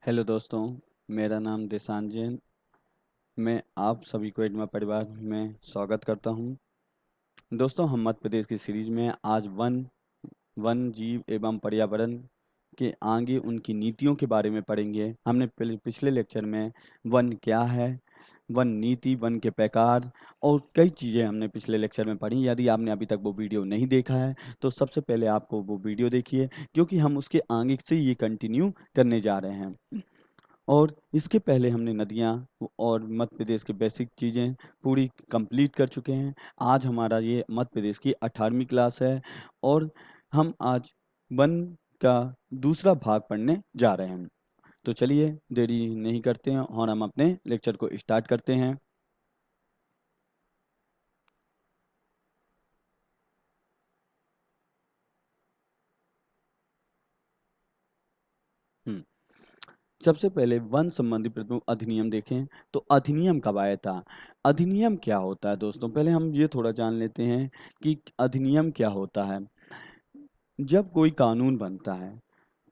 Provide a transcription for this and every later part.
Hello दोस्तों, मेरा नाम देशान जैन। मैं आप सभी को एडमा परिवार में स्वागत करता हूं। दोस्तों, हम मध्य प्रदेश की सीरीज में आज वन जीव एवं पर्यावरण के आगे उनकी नीतियों के बारे में पढ़ेंगे। हमने पिछले लेक्चर में वन क्या है, वन नीति, वन के प्रकार और कई चीज़ें हमने पिछले लेक्चर में पढ़ी। यदि आपने अभी तक वो वीडियो नहीं देखा है तो सबसे पहले आपको वो वीडियो देखिए, क्योंकि हम उसके आगे से ये कंटिन्यू करने जा रहे हैं। और इसके पहले हमने नदियाँ और मध्य प्रदेश की बेसिक चीज़ें पूरी कंप्लीट कर चुके हैं। आज हमारा ये मध्य प्रदेश की 18वीं क्लास है और हम आज वन का दूसरा भाग पढ़ने जा रहे हैं। तो चलिए देरी नहीं करते हैं और हम अपने लेक्चर को स्टार्ट करते हैं। हम्म, सबसे पहले वन संबंधी प्रमुख अधिनियम देखें तो अधिनियम कब आया था। अधिनियम क्या होता है दोस्तों, पहले हम ये थोड़ा जान लेते हैं कि अधिनियम क्या होता है। जब कोई कानून बनता है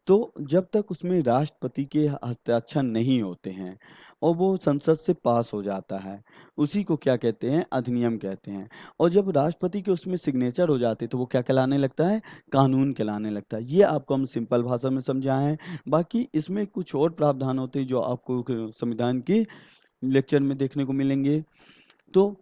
तो जब तक उसमें राष्ट्रपति के हस्ताक्षर नहीं होते हैं और वो संसद से पास हो जाता है, उसी को क्या कहते हैं, अधिनियम कहते हैं। और जब राष्ट्रपति के उसमें सिग्नेचर हो जाते तो वो क्या कहलाने लगता है, कानून कहलाने लगता है। ये आपको हम सिंपल भाषा में समझाए हैं। बाकी इसमें कुछ और प्रावधान होते हैं जो आपको संविधान की लेक्चर में देखने को मिलेंगे। तो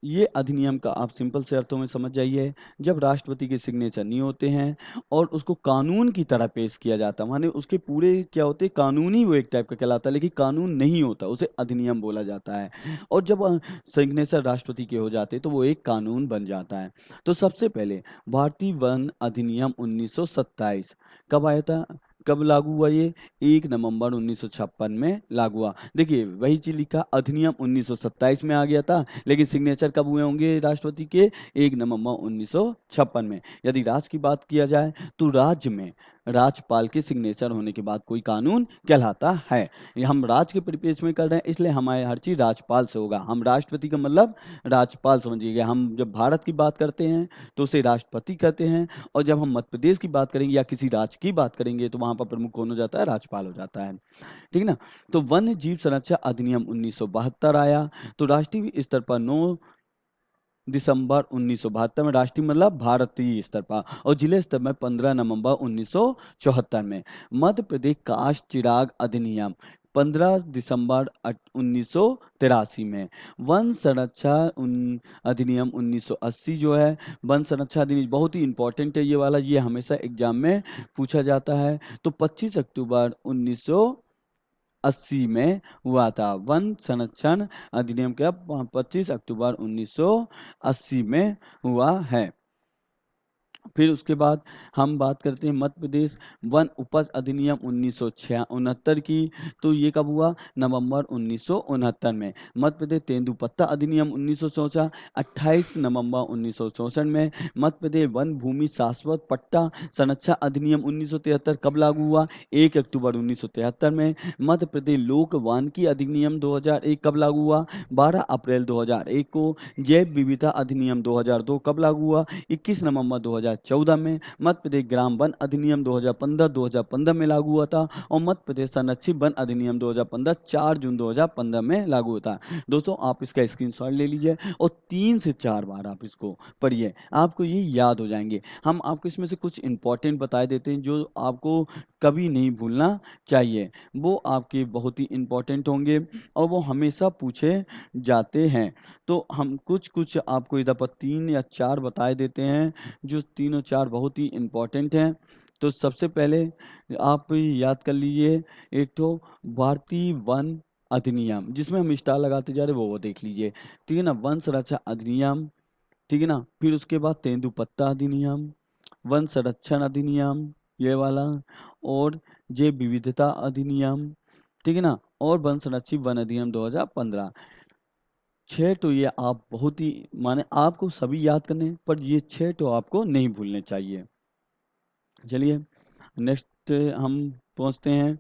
ये अधिनियम का आप सिंपल से अर्थों में समझ जाइए। जब राष्ट्रपति के सिग्नेचर नहीं होते हैं और उसको कानून की तरह पेश किया जाता, माने उसके पूरे क्या होते, कानूनी वो एक टाइप का कहलाता है, लेकिन कानून नहीं होता, उसे अधिनियम बोला जाता है। और जब सिग्नेचर राष्ट्रपति के हो जाते तो वो एक कानून बन जाता है। तो सबसे पहले भारतीय वन अधिनियम 1927 कब आया था, कब लागू हुआ ये, 1 नवंबर 1956 में लागू हुआ। देखिए वही चीज लिखा, अधिनियम 1927 में आ गया था, लेकिन सिग्नेचर कब हुए होंगे राष्ट्रपति के, 1 नवंबर 1956 में। यदि राज्य की बात किया जाए तो राज्य में राज्यपाल के सिग्नेचर होने के बाद कोई कानून कहलाता है। ये हम राज्य के परिप्रेक्ष्य में कर रहे हैं, इसलिए हमारे हर चीज राज्यपाल से होगा। हम राष्ट्रपति का मतलब राज्यपाल समझिएगा। हम जब भारत की बात करते हैं तो उसे राष्ट्रपति कहते हैं, और जब हम मध्य प्रदेश की बात करेंगे या किसी राज्य की बात करेंगे तो वहां पर प्रमुख कौन हो जाता है, राज्यपाल हो जाता है। ठीक है ना। तो वन्य जीव संरक्षण अधिनियम 1972 आया। तो राष्ट्रीय स्तर पर 9 दिसंबर 1972 में, राष्ट्रीय मतलब भारतीय स्तर पर, और जिले स्तर में 15 नवंबर 1974 में। मध्य प्रदेश काष्ठ चिराग अधिनियम 15 दिसंबर 1983 में। वन संरक्षण अधिनियम 1980 जो है, वन संरक्षण अधिनियम बहुत ही इंपॉर्टेंट है ये वाला, ये हमेशा एग्जाम में पूछा जाता है। तो 25 अक्टूबर 1980 में हुआ था। वन संरक्षण अधिनियम का 25 अक्टूबर 1980 में हुआ है। फिर उसके बाद हम बात करते हैं मध्य प्रदेश वन उपज अधिनियम 1969 की। तो ये कब हुआ, नवंबर 1969 में। मध्य प्रदेश तेंदुपत्ता अधिनियम 1964, 28 नवंबर 1964 में। मध्य प्रदेश वन भूमि शाश्वत पट्टा संरक्षण अधिनियम 1973 कब लागू हुआ, 1 अक्टूबर 1973 में। मध्य प्रदेश लोक वानिकी अधिनियम 2001 कब लागू हुआ, 12 अप्रैल 2001 को। जैव विविधता अधिनियम 2002 कब लागू हुआ, 21 नवंबर 2014 में। मध्य प्रदेश ग्राम वन अधिनियम 2015 में लागू हुआ था। और मध्य प्रदेश संरक्षित वन अधिनियम 2015 4 जून 2015 में लागू होता है। दोस्तों आप इसका स्क्रीनशॉट ले लीजिए और 3 से 4 बार आप इसको पढ़िए, आपको ये याद हो जाएंगे। हम आपको इसमें से कुछ इंपॉर्टेंट बताए देते हैं जो आपको कभी नहीं भूलना चाहिए। वो आपके बहुत ही इंपॉर्टेंट होंगे और वो हमेशा पूछे जाते हैं। तो हम कुछ कुछ आपको इधर पर 3 या 4 बताए देते हैं, जो तीनों चार बहुत ही इम्पोर्टेंट हैं। तो सबसे पहले आप याद कर लीजिए, एक तो भारतीय वन अधिनियम, जिसमें हम स्टार लगाते जा रहे हैं वो देख लीजिए। ठीक है ना, वन संरक्षण अधिनियम, ठीक है ना। फिर उसके बाद तेंदुपत्ता अधिनियम, वन संरक्षण अधिनियम ये वाला, और जैव विविधता अधिनियम, ठीक है ना, और वन संरक्षित वन अधिनियम 2015। 6 तो ये आप बहुत ही, माने आपको सभी याद करने हैं, पर ये 6 तो आपको नहीं भूलने चाहिए। चलिए नेक्स्ट हम पहुंचते हैं,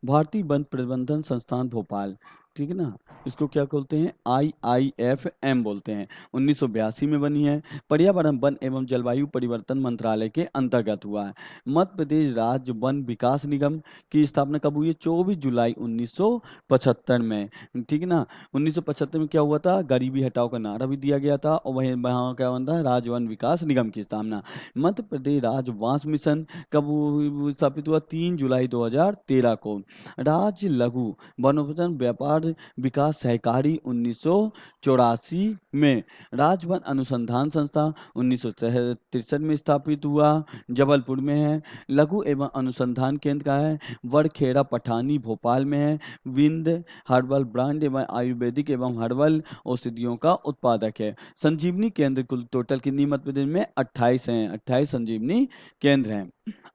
भारतीय वन प्रबंधन संस्थान भोपाल। ठीक है ना? इसको क्या बोलते हैं? आईआईएफएम बोलते हैं। 1982 में बनी है। पर्यावरण, वन एवं जलवायु परिवर्तन मंत्रालय के अंतर्गत हुआ है। मध्य प्रदेश राज्य वन विकास निगम की स्थापना कब हुई है? 24 जुलाई 1975 में। ठीक है ना? 1975 में क्या हुआ था? गरीबी हटाओ का नारा भी दिया गया था और वहीं वहाँ क्या बना था? राज्य वन विकास निगम की स्थापना। मध्य प्रदेश राज्य बांस मिशन कब स्थापित हुआ? 3 जुलाई 2013 को। राज्य लघु वनोपजन व्यापार विकास सहकारी 1984 में। राजवन अनुसंधान संस्था 1963 में स्थापित हुआ, जबलपुर में है। लघु एवं अनुसंधान केंद्र का है, वरखेड़ा पठानी भोपाल में है। विंद हर्बल ब्रांड एवं आयुर्वेदिक एवं हर्बल औषधियों का उत्पादक है। संजीवनी केंद्र कुल टोटल कितनी मध्य प्रदेश में? 28 हैं। 28 संजीवनी केंद्र हैं।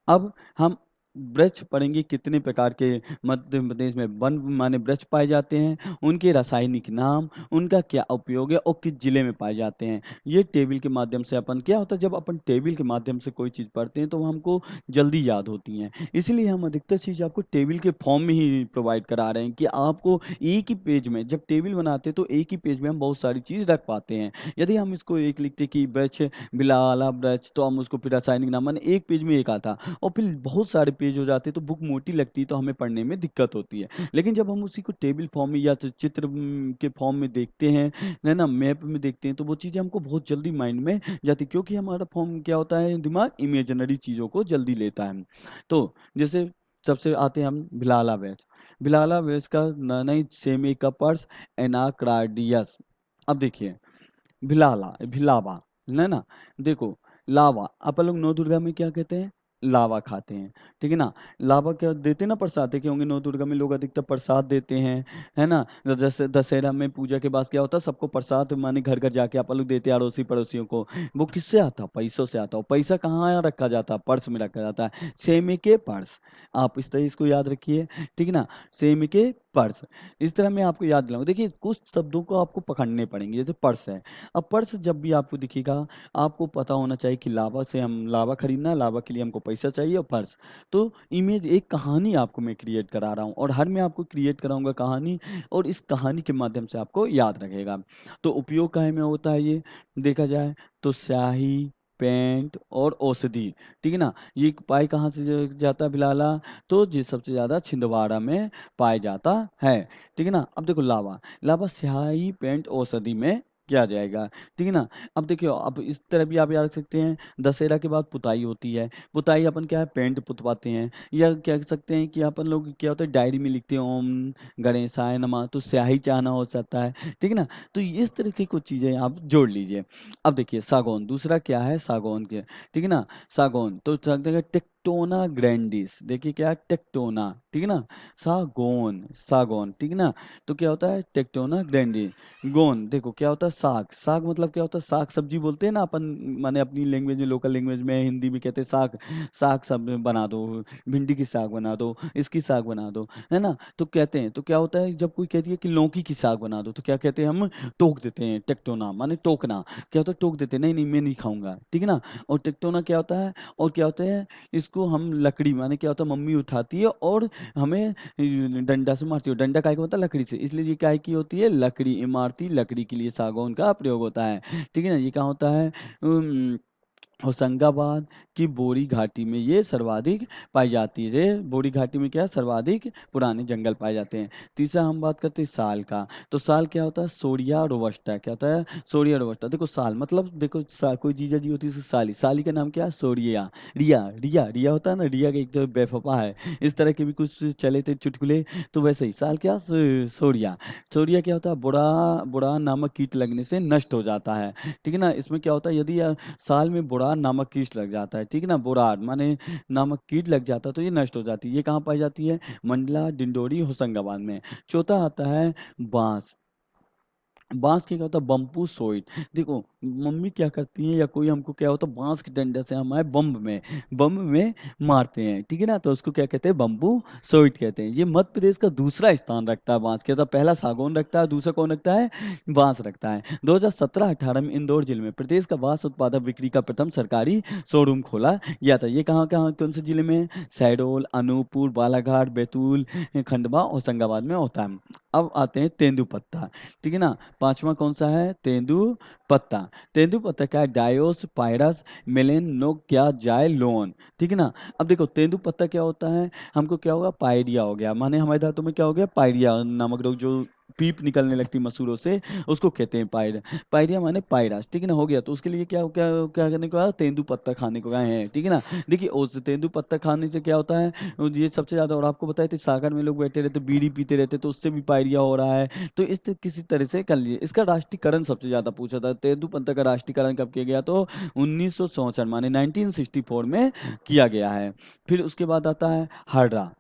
अब हम वृक्ष पढ़ेंगे, कितने प्रकार के मध्य प्रदेश में वन माने वृक्ष पाए जाते हैं, उनके रासायनिक नाम, उनका क्या उपयोग है और किस जिले में पाए जाते हैं। ये टेबल के माध्यम से अपन क्या होता है, जब अपन टेबल के माध्यम से कोई चीज़ पढ़ते हैं तो वो हमको जल्दी याद होती हैं। इसलिए हम अधिकतर चीज़ आपको टेबल के फॉर्म में ही प्रोवाइड करा रहे हैं कि आपको एक ही पेज में जब टेबल बनाते हैं तो एक ही पेज में हम बहुत सारी चीज़ रख पाते हैं। यदि हम इसको एक लिखते कि वृक्ष बिलाला वृक्ष, तो हम उसको फिर रासायनिक नाम माने एक पेज में एक आता और फिर बहुत सारे पेज हो जाते तो बुक मोटी लगती है, तो हमें पढ़ने में दिक्कत होती है। लेकिन जब हम उसी को टेबल फॉर्म में या तो चित्र के फॉर्म में देखते हैं, है ना, मैप में देखते हैं, तो वो चीज़ें हमको बहुत जल्दी माइंड में जाती, क्योंकि हमारा फॉर्म क्या होता है, दिमाग इमेजिनरी चीज़ों को जल्दी लेता है। तो जैसे सबसे आते हैं हम भिलाला वेज। भिलाला वेज का नहीं सेमी का पर्स एनाक्राडियस। अब देखिए भिलाला भिलावा, है ना? देखो लावा, अपन लोग नौ दुर्गा में क्या कहते हैं? लावा खाते हैं। ठीक है ना? लावा क्या देते हैं ना, प्रसाद देखे होंगे नौ दुर्गा में लोग अधिकतर प्रसाद देते हैं, है ना? जैसे दशहरा में पूजा के बाद क्या होता है, सबको प्रसाद माने घर घर जाके अपन लोग देते हैं अड़ोसी पड़ोसियों को। वो किससे आता है? पैसों से आता है। और पैसा कहाँ रखा जाता है? पर्स में रखा जाता है। सेमे के पर्स, आप इस तरह इसको याद रखिए। ठीक है ना? सेमे के पर्स, इस तरह मैं आपको याद दिलाऊंगा। देखिए कुछ शब्दों को आपको पकड़ने पड़ेंगे, जैसे पर्स है। अब पर्स जब भी आपको दिखेगा, आपको पता होना चाहिए कि लावा से हम लावा खरीदना है, लावा के लिए हमको पैसा चाहिए और पर्स। तो इमेज एक कहानी आपको मैं क्रिएट करा रहा हूँ और हर मैं आपको क्रिएट कराऊंगा कहानी, और इस कहानी के माध्यम से आपको याद रखेगा। तो उपयोग काहे में होता है ये देखा जाए तो स्याही, पेंट और औषधि। ठीक है ना? ये पाए कहाँ से जाता है भिलाला? तो ये सबसे ज्यादा छिंदवाड़ा में पाया जाता है। ठीक है ना? अब देखो लावा, लावा स्याही पेंट औषधि में किया जाएगा। ठीक है ना? अब देखियो, अब इस तरह भी आप याद रख सकते हैं, दशहरा के बाद पुताई होती है। पुताई अपन क्या है, पेंट पुतवाते हैं, या क्या कह सकते हैं कि अपन लोग क्या होता है डायरी में लिखते हैं ओम गणेशाय नमः, तो स्याही चाहना हो सकता है। ठीक है ना? तो इस तरह की कुछ चीजें आप जोड़ लीजिए। अब देखिए सागौन, दूसरा क्या है सागौन के। ठीक है ना? सागौन तो टेक्टोना ग्रैंडिस, देखिए क्या है टेक्टोना। ठीक है ना? सागौन, सागौन। ठीक है ना? तो क्या होता है टेक्टोना ग्रैंडिस। गोन देखो क्या होता है साग, साग मतलब क्या होता है, साग सब्जी बोलते हैं ना अपन, माने अपनी लैंग्वेज में, लोकल लैंग्वेज में, हिंदी में कहते हैं साग। साग सब बना दो, भिंडी की साग बना दो, इसकी साग बना दो, है ना? तो कहते हैं, तो क्या होता है जब कोई कहती है कि लौकी की साग बना दो, तो क्या कहते हैं हम? टोक देते हैं, टेक्टोना माने टोकना। क्या होता है? टोक देते हैं, नहीं नहीं मैं नहीं खाऊंगा। ठीक है ना? और टेक्टोना क्या होता है? और क्या होता है, इसको हम लकड़ी माने क्या होता है, मम्मी उठाती है और हमें डंडा से मारती हो। डंडा काय का होता है? लकड़ी से, इसलिए ये काय की होती है? लकड़ी, इमारती लकड़ी के लिए सागौन का प्रयोग होता है। ठीक है ना? ये कहाँ होता है? होशंगाबाद की बोरी घाटी में ये सर्वाधिक पाई जाती है। ये बोरी घाटी में क्या है? सर्वाधिक पुराने जंगल पाए जाते हैं। तीसरा हम बात करते हैं साल का। तो साल क्या होता है? सोरिया रोबस्टा। क्या होता है? सोरिया रोबस्टा। देखो साल मतलब देखो कोई जीजा जी होती है उसकी साली, साली का नाम क्या है? सोरिया। रिया, रिया, रिया होता है ना, रिया का एक तो बेफपा है। इस तरह के भी कुछ चले थे चुटकुले। तो वैसे ही साल क्या? सोरिया। सोरिया क्या होता है? बुरा, बुरा नामक कीट लगने से नष्ट हो जाता है। ठीक है ना? इसमें क्या होता है, यदि साल में बुरान नामक कीट लग जाता है, ठीक है ना, बुरान माने नामक कीट लग जाता है तो ये नष्ट हो जाती है। ये कहाँ पाई जाती है? मंडला, डिंडोरी, होशंगाबाद में। चौथा आता है बांस। बाँस के क्या होता है बम्बू सोइट। देखो मम्मी क्या करती हैं या कोई हमको क्या होता है बाँस के डंडे से हमारे बम्ब में मारते हैं, ठीक है ना? तो उसको क्या कहते हैं बम्बू सोइट कहते हैं। ये मध्य प्रदेश का दूसरा स्थान रखता है बाँस के, तो पहला सागौन रखता है, दूसरा कौन रखता है? बाँस रखता है। 2017-18 में इंदौर जिले में प्रदेश का बाँस उत्पादक बिक्री का प्रथम सरकारी शोरूम खोला गया था। ये कहाँ-कहाँ कौन से जिले में? शहडोल, अनूपपुर, बालाघाट, बैतूल, खंडवा, होशंगाबाद में होता है। अब आते हैं तेंदूपत्ता, ठीक है ना? पाँचवाँ कौन-सा है? तेंदूपत्ता। तेंदूपत्ता क्या है? डायोस्पायरस मेलेनोगाजाइलोन, ठीक है ना? अब देखो तेंदूपत्ता क्या होता है? हमको क्या होगा? पायरिया हो गया, माने हमारे दांतों में क्या हो गया? पायरिया नामक रोग, जो पीप निकलने लगती मसूड़ों से, उसको कहते हैं पायरिया। पायरिया माने पायरस, ठीक है ना? हो गया, तो उसके लिए क्या क्या क्या करने को कहा? तेंदूपत्ता खाने को कहा है, ठीक है ना? देखिए उस तेंदूपत्ता खाने से क्या होता है? ये सबसे ज़्यादा, और आपको बताए थे सागर में लोग बैठे रहते, बीड़ी पीते रहते, तो उससे भी पायरिया हो रहा है। तो किसी तरह से कर लिए। इसका राष्ट्रीयकरण सबसे ज़्यादा पूछा था। तेंदूपत्ता का राष्ट्रीयकरण कब किया गया? तो 1964 माने 1964 में किया गया है। फिर उसके बाद आता है हर्रा,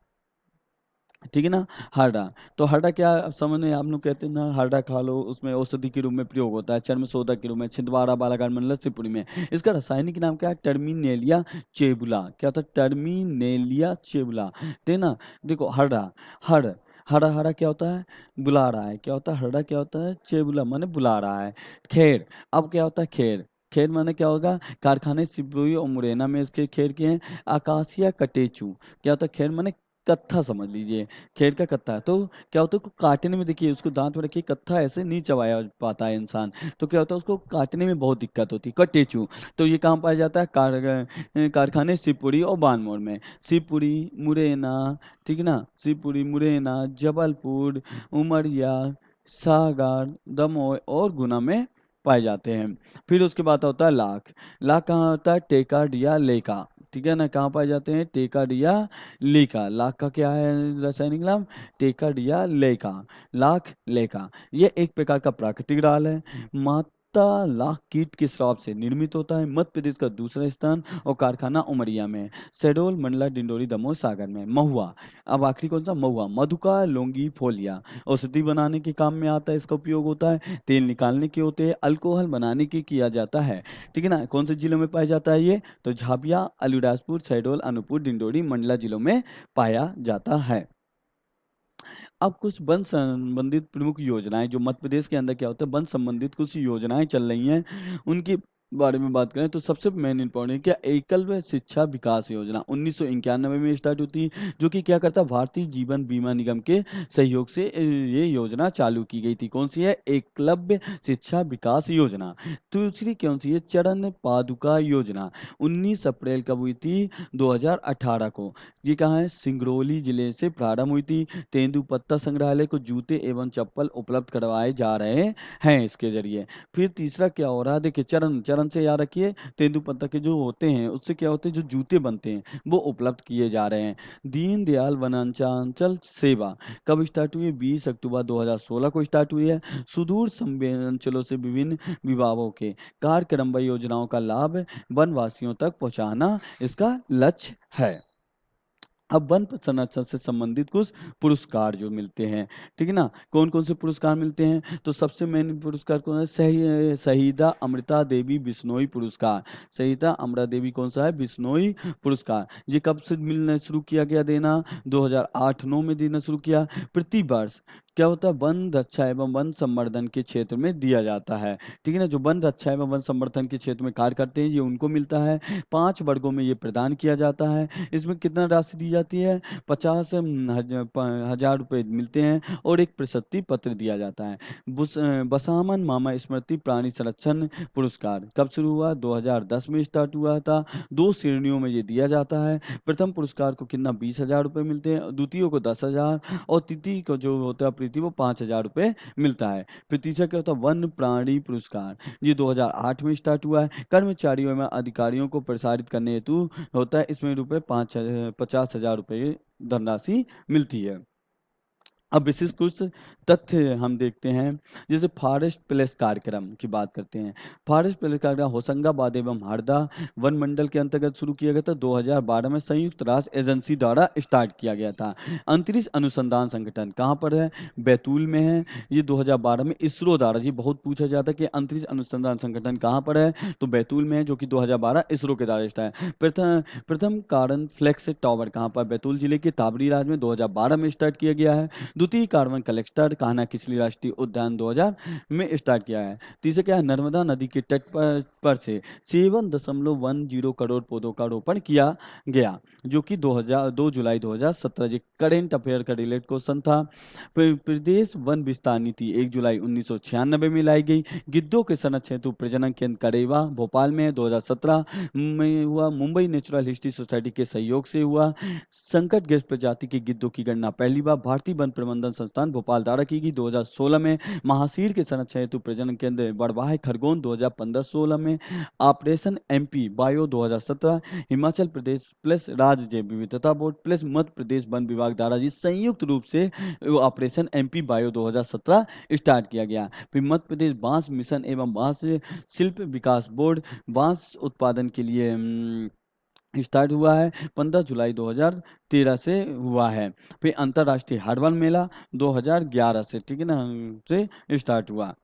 ठीक है ना? हर्रा, तो हर्रा क्या, अब समझ में आप लोग कहते हैं ना हर्रा खा लो, उसमें औषधि के रूप में प्रयोग होता है, चर्म शोधक के रूप में, छिंदवाड़ा, बालाघाट, मंडला, शिवपुरी में। इसका रासायनिक नाम क्या है? Terminalia chebula. क्या होता है? टर्मिनेलिया चेबुला, ठीक है ना? देखो हर्रा, हर हरा हरा क्या होता है? बुला रहा है। क्या होता है? हर्रा क्या होता है? चेबुला माने बुला रहा है। खेर, अब क्या होता है खेर? खेर माने क्या होगा? कारखाने सिपरुई और मुरैना में इसके खेर के हैं। आकाशिया कटेचू, क्या होता है? खेर माने कत्था समझ लीजिए, खेर का कत्था। तो क्या होता है, उसको काटने में देखिए, उसको दांत में रखिए, कत्था ऐसे नहीं चबाया पाता है इंसान, तो क्या होता है उसको काटने में बहुत दिक्कत होती है। कटेचू, तो ये कहाँ पाया जाता है? कारखाने शिवपुरी और बानमोर में। शिवपुरी, मुरैना, ठीक है ना? शिवपुरी, मुरैना, जबलपुर, उमरिया, सागर, दमोह और गुना में पाए जाते हैं। फिर उसके बाद होता है लाख। लाख कहाँ होता है? टेकाडिया लेका, ठीक है ना? कहाँ पाए जाते हैं? टेकाडिया लेका। लाख का क्या है रासायनिक नाम? टेकाडिया लेका, लाख लेका। ये एक प्रकार का प्राकृतिक राल है। माता लाख कीट के श्राप से निर्मित होता है। मध्य प्रदेश का दूसरा स्थान और कारखाना उमरिया में। शहडोल, मंडला, डिंडोरी, दमोह, सागर में। महुआ, अब आखिरी कौन सा? महुआ, मधुका लोंगीफोलिया, औषधि बनाने के काम में आता है, इसका उपयोग होता है। तेल निकालने के होते हैं, अल्कोहल बनाने के किया जाता है, ठीक है ना? कौन से जिलों में पाया जाता है ये? तो झाबिया, अलीराजपुर, शहडोल, अनूपपुर, डिंडोरी, मंडला जिलों में पाया जाता है। अब कुछ वन संबंधित प्रमुख योजनाएं, जो मध्य प्रदेश के अंदर क्या होता है, वन संबंधित कुछ योजनाएं चल रही हैं, उनके बारे में बात करें तो सबसे मेन इंपॉर्टेंट क्या? एकल शिक्षा विकास योजना 1991 में स्टार्ट होती है, जो कि क्या करता है? भारतीय जीवन बीमा निगम के सहयोग से ये योजना चालू की गई थी। कौन सी है? एकलव्य शिक्षा विकास योजना। दूसरी कौन सी है? चरण पादुका योजना। 19 अप्रैल कब हुई थी? 2018 को। ये कहाँ है? सिंगरौली जिले से प्रारंभ हुई थी। तेंदुपत्ता संग्रहालय को जूते एवं चप्पल उपलब्ध करवाए जा रहे हैं इसके जरिए। फिर तीसरा क्या हो रहा है? देखिए चरण, चरण से याद रखिए, तेंदुपत्ता के जो होते हैं उससे क्या होते हैं, जो जूते बनते हैं वो उपलब्ध किए जा रहे हैं। दीनदयाल वनांचल सेवा कब स्टार्ट हुई है? 20 अक्टूबर 2016 को स्टार्ट हुई है। सुदूर संवेदनशीलों से विभिन्न विभागों के कार्यक्रम व योजनाओं का लाभ वनवासियों तक पहुंचाना इसका लक्ष्य है। अब वन संरक्षण से संबंधित कुछ पुरस्कार जो मिलते हैं, ठीक है ना? कौन कौन से पुरस्कार मिलते हैं? तो सबसे मेन पुरस्कार कौन है? शहीदा अमृता देवी बिश्नोई पुरस्कार। शहीदा अमृता देवी कौन सा है? बिश्नोई पुरस्कार। ये कब से मिलना शुरू किया गया देना? 2008-9 में देना शुरू किया। प्रति वर्ष क्या होता है? वन रक्षा एवं वन संवर्धन के क्षेत्र में दिया जाता है, ठीक है ना? जो वन रक्षा एवं वन संवर्धन के क्षेत्र में कार्य करते हैं, ये उनको मिलता है। 5 वर्गों में ये प्रदान किया जाता है। इसमें कितना राशि दी जाती है? 50 हजार रुपये मिलते हैं और एक प्रशस्ति पत्र दिया जाता है। बसामन मामा स्मृति प्राणी संरक्षण पुरस्कार कब शुरू हुआ? 2010 में स्टार्ट हुआ था। 2 श्रेणियों में ये दिया जाता है। प्रथम पुरस्कार को कितना? 20,000 रुपये मिलते हैं, द्वितीय को 10,000 और तृतीय को जो होता है प्रीति वो 5,000 रुपये मिलता है। फिर तीसरा क्या होता है? वन प्राणी पुरस्कार, ये 2008 में स्टार्ट हुआ है। कर्मचारियों एवं अधिकारियों को प्रसारित करने हेतु होता है, इसमें रुपये 50,000 रुपये धनराशि मिलती है। अब विशेष कुछ तथ्य हम देखते हैं, जैसे फॉरेस्ट प्लेस कार्यक्रम की बात करते हैं। फॉरेस्ट प्लेस कार्यक्रम होशंगाबाद एवं हरदा वन मंडल के अंतर्गत शुरू किया गया था। 2012 में संयुक्त राष्ट्र एजेंसी द्वारा स्टार्ट किया गया था। अंतरिक्ष अनुसंधान संगठन कहाँ पर है? बैतूल में है। ये 2012 में इसरो द्वारा, ये बहुत पूछा जाता है कि अंतरिक्ष अनुसंधान संगठन कहाँ पर है, तो बैतूल में है, जो कि 2012 इसरो के द्वारा स्टार्ट है। प्रथम प्रथम कारण फ्लेक्स टावर कहाँ पर? बैतूल जिले के ताबरी राज में 2012 में स्टार्ट किया गया है। द्वितीय कार्बन कलेक्टर कान्हा किसली राष्ट्रीय उद्यान 2000 में स्टार्ट किया है। तीसरा क्या है? नर्मदा नदी के तट पर से 7.10 करोड़ पौधों का रोपण किया गया, जो कि 2 जुलाई 2017 ये करेंट अफेयर का रिलेट क्वेश्चन था। प्रदेश वन विस्तार नीति 1 जुलाई 1996 में लाई गई। गिद्धों के संरक्षण हेतु प्रजनन केंद्र करेवा भोपाल में 2017 में हुआ। मुंबई नेचुरल हिस्ट्री सोसाइटी के सहयोग से हुआ। संकट ग्रस्त प्रजाति के गिद्धों की गणना पहली बार भारतीय वन प्रबंधन संस्थान भोपाल द्वारा की गई 2016 में। महासीर के संरक्षण हेतु प्रजनन केंद्र बड़वाह खरगोन 2015-16 में। Operation MP bio 2017। Himachal Pradesh plus राज्य जैव विविधता board plus Madhya Pradesh one विभाग द्वारा जी संयुक्त रूप से ऑपरेशन एमपी बायो 2017 स्टार्ट किया गया। फिर मध्य प्रदेश बांस मिशन एवं बांस शिल्प विकास बोर्ड बांस उत्पादन के लिए स्टार्ट हुआ है, 15 जुलाई 2013 से हुआ है। फिर अंतर्राष्ट्रीय हर्बल मेला 2011 से, ठीक है ना, से स्टार्ट हुआ।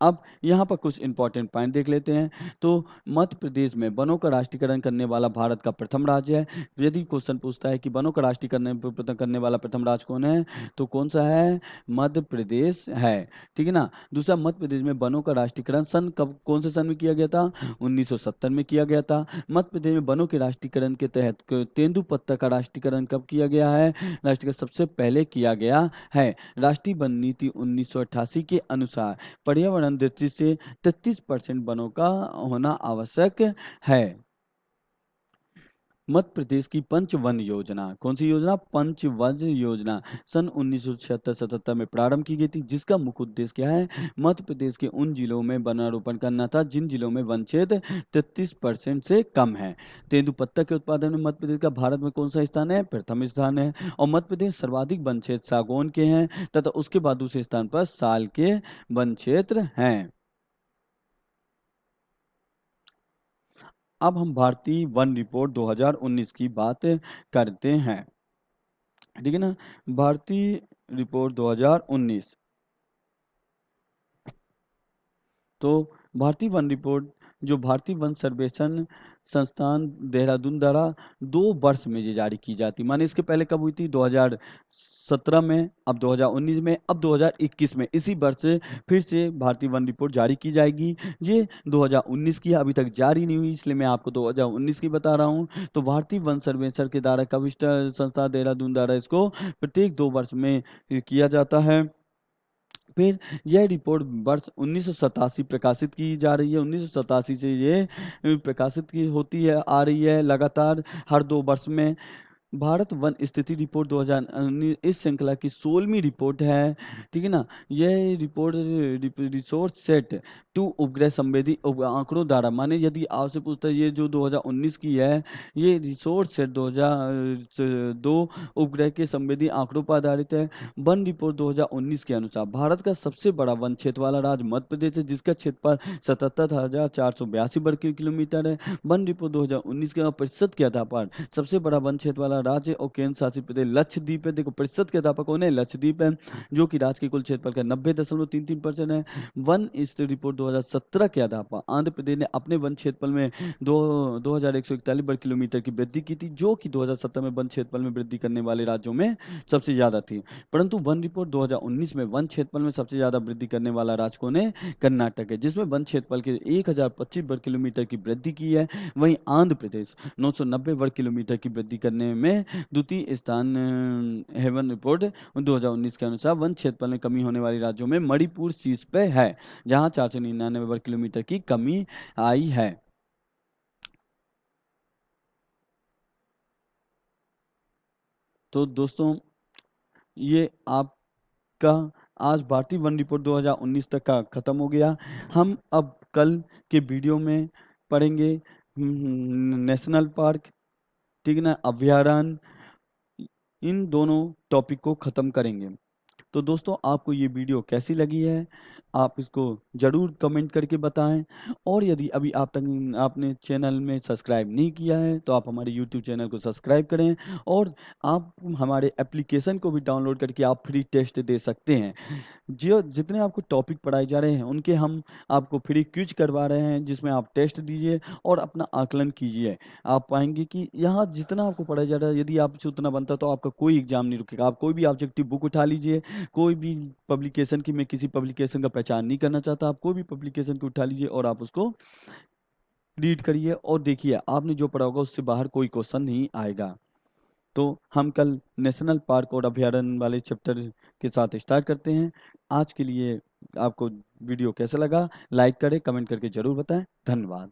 अब यहाँ पर कुछ इंपॉर्टेंट पॉइंट देख लेते हैं। तो मध्य प्रदेश में वनों का राष्ट्रीयकरण करने वाला भारत का प्रथम राज्य है। यदि क्वेश्चन पूछता है कि वनों का राष्ट्रीयकरण करने वाला प्रथम राज्य कौन है, तो कौन सा है? मध्य प्रदेश है, ठीक है ना। दूसरा, मध्य प्रदेश में वनों का राष्ट्रीयकरण सन कब, कौन से सन में किया गया था? 1970 में किया गया था। मध्य प्रदेश में वनों के राष्ट्रीयकरण के तहत तेंदुपत्ता का राष्ट्रीयकरण कब किया गया है? राष्ट्रीयकरण सबसे पहले किया गया है। राष्ट्रीय वन नीति 1988 के अनुसार पर्यावरण दृष्टि से 33% वनों का होना आवश्यक है। मध्य प्रदेश की पंचवन योजना, कौन सी योजना? पंचवन योजना सन 1976-77 में प्रारंभ की गई थी, जिसका मुख्य उद्देश्य क्या है? मध्य प्रदेश के उन जिलों में वनारोपण करना था जिन जिलों में वन क्षेत्र 33% से कम है। तेंदुपत्ता के उत्पादन में मध्य प्रदेश का भारत में कौन सा स्थान है? प्रथम स्थान है। और मध्य प्रदेश सर्वाधिक वन क्षेत्र सागौन के हैं, तथा उसके बाद दूसरे स्थान पर साल के वन क्षेत्र हैं। अब हम भारतीय वन रिपोर्ट 2019 की बात करते हैं, ठीक है ना। भारतीय रिपोर्ट 2019, तो भारतीय वन रिपोर्ट जो भारतीय वन सर्वेक्षण संस्थान देहरादून द्वारा 2 वर्ष में ये जारी की जाती, माने इसके पहले कब हुई थी? 2017 में, अब 2019 में, अब 2021 में, इसी वर्ष फिर से भारतीय वन रिपोर्ट जारी की जाएगी। ये 2019 की अभी तक जारी नहीं हुई, इसलिए मैं आपको 2019 की बता रहा हूँ। तो भारतीय वन सर्वेक्षण के द्वारा कब संस्था देहरादून द्वारा इसको प्रत्येक 2 वर्ष में किया जाता है। फिर यह रिपोर्ट वर्ष 1987 प्रकाशित की जा रही है। 1987 से ये प्रकाशित की होती है, आ रही है लगातार हर 2 वर्ष में। भारत वन स्थिति रिपोर्ट 2019 इस श्रृंखला की 16वीं रिपोर्ट है, ठीक है ना। यह रिपोर्ट रिसोर्स सेट टू उपग्रह संवेदी आंकड़ों द्वारा, माने यदि आपसे पूछता है ये जो 2019 की है, ये रिसोर्स सेट 2002 उपग्रह के संवेदी आंकड़ों पर आधारित है। वन रिपोर्ट 2019 के अनुसार भारत का सबसे बड़ा वन क्षेत्र वाला राज्य मध्य प्रदेश है, जिसका क्षेत्रफल 77,482 वर्ग किलोमीटर है। वन रिपोर्ट 2019 के प्रतिशत के आधार पर सबसे बड़ा वन क्षेत्र वाला राज्य और केंद्र शासित प्रदेश लक्षद्वीप है। देखो प्रतिशत के आधार पर कौन है? लक्षद्वीप है, जो कि राज्य के कुल क्षेत्रफल का 90.33% है। वन स्थिति रिपोर्ट 2017 के आधार पर आंध्र प्रदेश ने अपने वन क्षेत्रफल में 2141 वर्ग किलोमीटर की वृद्धि की थी, जो कि 2017 में वन क्षेत्रफल में वृद्धि करने वाले राज्यों में सबसे ज्यादा थी। परंतु वन रिपोर्ट 2019 में वन क्षेत्रफल में सबसे ज्यादा वृद्धि करने वाला राज्य कौन है? कर्नाटक है, जिसमें वन क्षेत्रफल के 1025 वर्ग किलोमीटर की वृद्धि की है। वहीं आंध्र प्रदेश 990 वर्ग किलोमीटर की वृद्धि करने में द्वितीय स्थान है। वन रिपोर्ट 2019 के अनुसार वन क्षेत्रफल में कमी होने वाली राज्यों में मणिपुर शीर्ष पे है, जहां 499 वर्ग किलोमीटर की कमी आई है। तो दोस्तों, ये आपका आज भारतीय वन रिपोर्ट 2019 तक का खत्म हो गया। हम अब कल के वीडियो में पढ़ेंगे नेशनल पार्क, ठीक है ना, अभ्यारण्य, इन दोनों टॉपिक को ख़त्म करेंगे। तो दोस्तों आपको ये वीडियो कैसी लगी है, आप इसको ज़रूर कमेंट करके बताएं। और यदि अभी आप तक आपने चैनल में सब्सक्राइब नहीं किया है तो आप हमारे यूट्यूब चैनल को सब्सक्राइब करें, और आप हमारे एप्लीकेशन को भी डाउनलोड करके आप फ्री टेस्ट दे सकते हैं। जो जितने आपको टॉपिक पढ़ाए जा रहे हैं उनके हम आपको फ्री क्विज करवा रहे हैं, जिसमें आप टेस्ट दीजिए और अपना आकलन कीजिए। आप पाएंगे कि यहाँ जितना आपको पढ़ाया जा रहा है, यदि आपसे उतना बनता है तो आपका कोई एग्जाम नहीं रुकेगा। आप कोई भी ऑब्जेक्टिव बुक उठा लीजिए, कोई भी पब्लिकेशन की, मैं किसी पब्लिकेशन का पहचान नहीं करना चाहता, आप कोई भी पब्लिकेशन को उठा लीजिए और आप उसको रीड करिए और देखिए आपने जो पढ़ा होगा उससे बाहर कोई क्वेश्चन नहीं आएगा। तो हम कल नेशनल पार्क और अभयारण्य वाले चैप्टर के साथ स्टार्ट करते हैं। आज के लिए आपको वीडियो कैसा लगा, लाइक करें, कमेंट करके ज़रूर बताएं। धन्यवाद।